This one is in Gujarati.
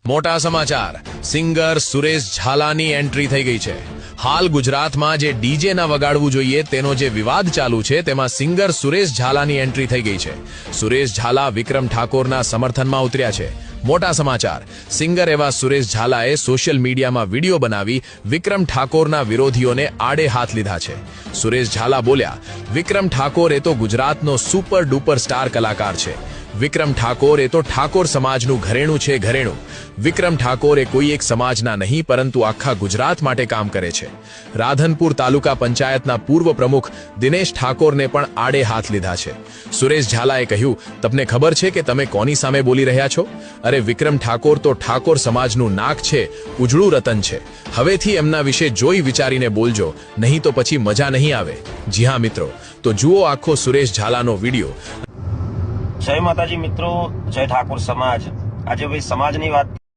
મોટા સમાચાર સિંગર સુરેશ ઝાલાની એન્ટ્રી થઈ ગઈ છે। હાલ ગુજરાતમાં જે ડીજે ના વગાડવું જોઈએ તેનો જે વિવાદ ચાલુ છે તેમાં સિંગર સુરેશ ઝાલાની એન્ટ્રી થઈ ગઈ છે। સુરેશ ઝાલા વિક્રમ ઠાકોરના સમર્થનમાં ઉતર્યા છે। મોટા સમાચાર સિંગર એવા સુરેશ ઝાલાએ સોશિયલ મીડિયામાં વિડીયો બનાવી વિક્રમ ઠાકોરના વિરોધીઓને આડે હાથ લીધા છે। સુરેશ ઝાલા બોલ્યા, વિક્રમ ઠાકોર એ તો ગુજરાતનો સુપર ડુપર સ્ટાર કલાકાર છે। વિક્રમ ઠાકોર એ તો ઠાકોર સમાજનું ઘરેણું છે, ઘરેણું। વિક્રમ ઠાકોર એ કોઈ એક સમાજના નહીં પરંતુ આખા ગુજરાત માટે કામ કરે છે। રાધનપુર તાલુકા પંચાયતના પૂર્વ પ્રમુખ દિનેશ ઠાકોરને પણ આડે હાથ લીધા છે। સુરેશ ઝાલાએ કહ્યું, તમને ખબર છે કે તમે કોની સામે બોલી રહ્યા છો? અરે વિક્રમ ઠાકોર તો ઠાકોર સમાજનું નાક છે, ઉજળું રતન છે। હવેથી એમના વિશે જોઈ વિચારીને બોલજો, નહીં તો પછી મજા નહીં આવે। જી હા મિત્રો, તો જુઓ આખો સુરેશ ઝાલાનો વિડીયો। જય માતાજી મિત્રો, જય ઠાકોર સમાજ। આજે ભાઈ સમાજની વાત